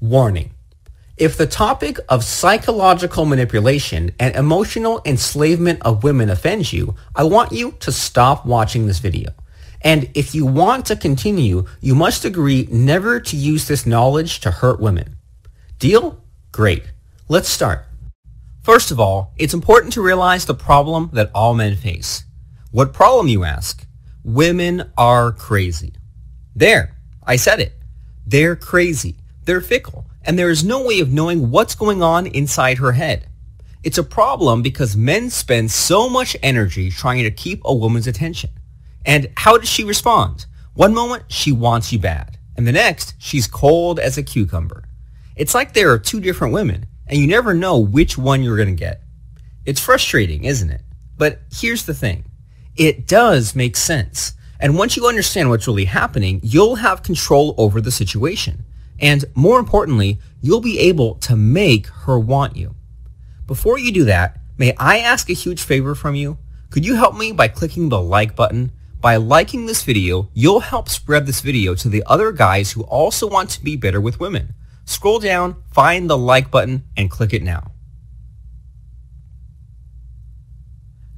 Warning. If the topic of psychological manipulation and emotional enslavement of women offends you, I want you to stop watching this video. And if you want to continue, you must agree never to use this knowledge to hurt women. Deal? Great. Let's start. First of all, it's important to realize the problem that all men face. What problem, you ask? Women are crazy. There, I said it. They're crazy. They're fickle, and there is no way of knowing what's going on inside her head. It's a problem because men spend so much energy trying to keep a woman's attention. And how does she respond? One moment, she wants you bad, and the next, she's cold as a cucumber. It's like there are two different women, and you never know which one you're going to get. It's frustrating, isn't it? But here's the thing. It does make sense. And once you understand what's really happening, you'll have control over the situation. And more importantly, you'll be able to make her want you. Before you do that, may I ask a huge favor from you? Could you help me by clicking the like button? By liking this video, you'll help spread this video to the other guys who also want to be better with women. Scroll down, find the like button, and click it now.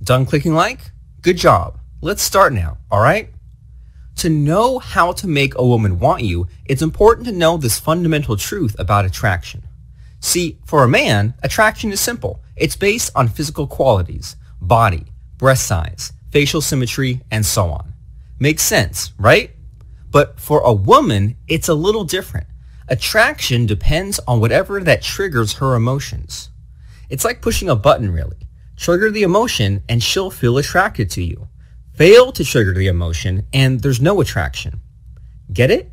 Done clicking like? Good job. Let's start now, alright? To know how to make a woman want you, it's important to know this fundamental truth about attraction. See, for a man, attraction is simple. It's based on physical qualities, body, breast size, facial symmetry, and so on. Makes sense, right? But for a woman, it's a little different. Attraction depends on whatever that triggers her emotions. It's like pushing a button, really. Trigger the emotion and she'll feel attracted to you. Fail to trigger the emotion and there's no attraction. Get it?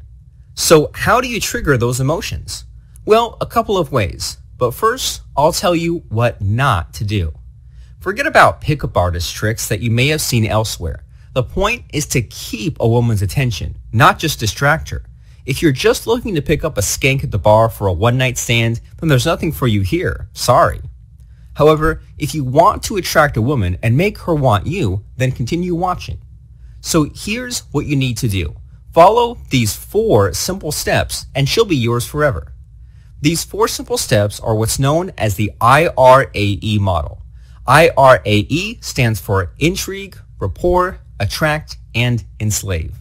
So how do you trigger those emotions? Well, a couple of ways. But first, I'll tell you what not to do. Forget about pickup artist tricks that you may have seen elsewhere. The point is to keep a woman's attention, not just distract her. If you're just looking to pick up a skank at the bar for a one-night stand, then there's nothing for you here. Sorry. However, if you want to attract a woman and make her want you, then continue watching. So here's what you need to do. Follow these 4 simple steps and she'll be yours forever. These 4 simple steps are what's known as the IRAE Model. IRAE stands for intrigue, rapport, attract, and enslave.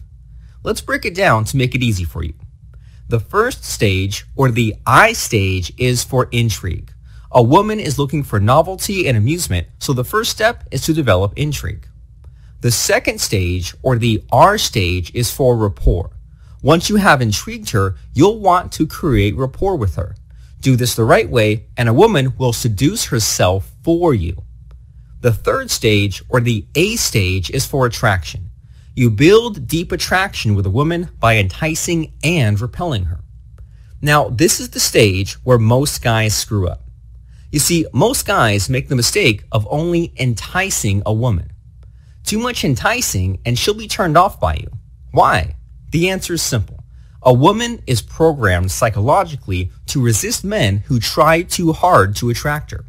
Let's break it down to make it easy for you. The first stage, or the I stage, is for intrigue. A woman is looking for novelty and amusement, so the first step is to develop intrigue. The second stage, or the R stage, is for rapport. Once you have intrigued her, you'll want to create rapport with her. Do this the right way, and a woman will seduce herself for you. The third stage, or the A stage, is for attraction. You build deep attraction with a woman by enticing and repelling her. Now, this is the stage where most guys screw up. You see, most guys make the mistake of only enticing a woman. Too much enticing and she'll be turned off by you. Why? The answer is simple. A woman is programmed psychologically to resist men who try too hard to attract her.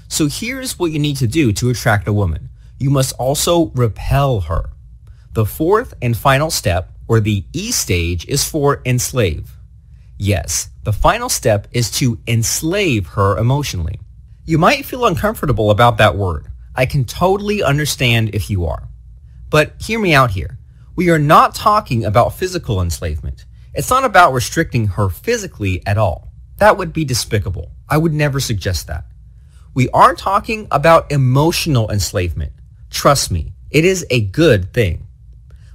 So here's what you need to do to attract a woman. You must also repel her. The fourth and final step, or the E stage, is for enslave. Yes, the final step is to enslave her emotionally. You might feel uncomfortable about that word. I can totally understand if you are. But hear me out here. We are not talking about physical enslavement. It's not about restricting her physically at all. That would be despicable. I would never suggest that. We are talking about emotional enslavement. Trust me, it is a good thing.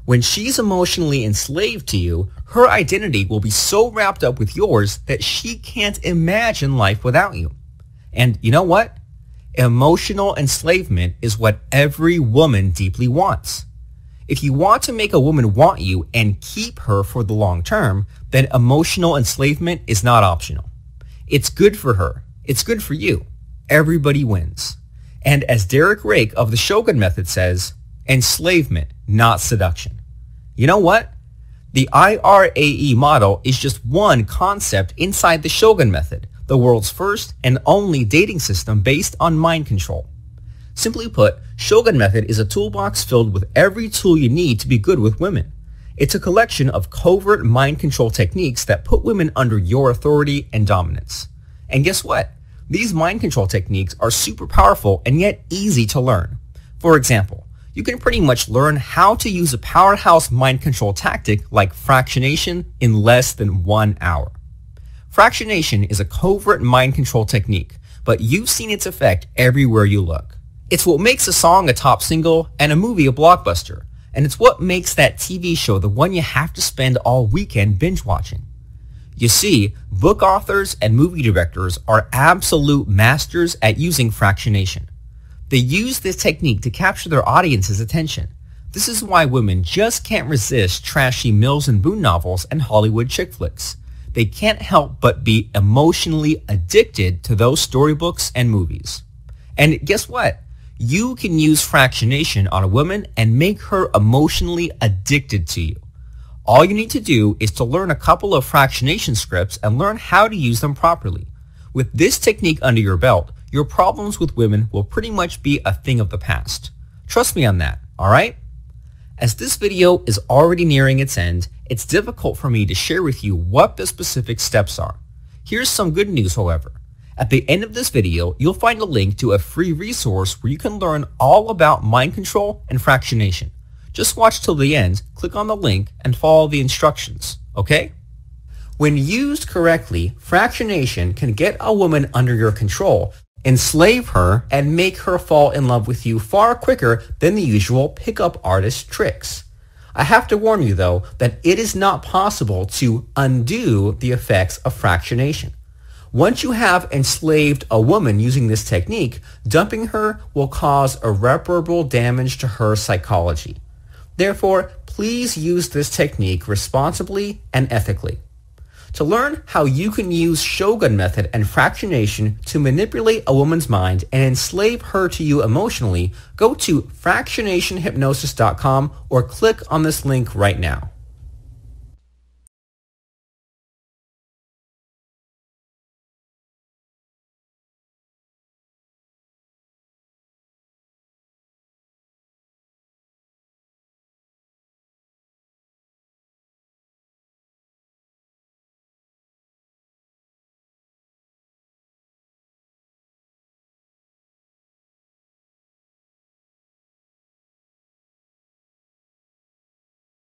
When she's emotionally enslaved to you, her identity will be so wrapped up with yours that she can't imagine life without you. And you know what? Emotional enslavement is what every woman deeply wants. If you want to make a woman want you and keep her for the long term, then emotional enslavement is not optional. It's good for her. It's good for you. Everybody wins. And as Derek Rake of the Shogun Method says, enslavement, not seduction. You know what? The IRAE model is just one concept inside the Shogun Method, the world's first and only dating system based on mind control. Simply put, Shogun Method is a toolbox filled with every tool you need to be good with women. It's a collection of covert mind control techniques that put women under your authority and dominance. And guess what? These mind control techniques are super powerful and yet easy to learn. For example, you can pretty much learn how to use a powerhouse mind control tactic like fractionation in less than 1 hour. Fractionation is a covert mind control technique, but you've seen its effect everywhere you look. It's what makes a song a top single and a movie a blockbuster, and it's what makes that TV show the one you have to spend all weekend binge watching. You see, book authors and movie directors are absolute masters at using fractionation. They use this technique to capture their audience's attention. This is why women just can't resist trashy Mills Boon novels and Hollywood chick flicks. They can't help but be emotionally addicted to those storybooks and movies. And guess what? You can use fractionation on a woman and make her emotionally addicted to you. All you need to do is to learn a couple of fractionation scripts and learn how to use them properly. With this technique under your belt, your problems with women will pretty much be a thing of the past. Trust me on that, alright? As this video is already nearing its end, it's difficult for me to share with you what the specific steps are. Here's some good news, however. At the end of this video, you'll find a link to a free resource where you can learn all about mind control and fractionation. Just watch till the end, click on the link, and follow the instructions, okay? When used correctly, fractionation can get a woman under your control, enslave her, and make her fall in love with you far quicker than the usual pickup artist tricks. I have to warn you though that it is not possible to undo the effects of fractionation. Once you have enslaved a woman using this technique, dumping her will cause irreparable damage to her psychology. Therefore, please use this technique responsibly and ethically. To learn how you can use Shogun method and fractionation to manipulate a woman's mind and enslave her to you emotionally, go to fractionationhypnosis.com or click on this link right now.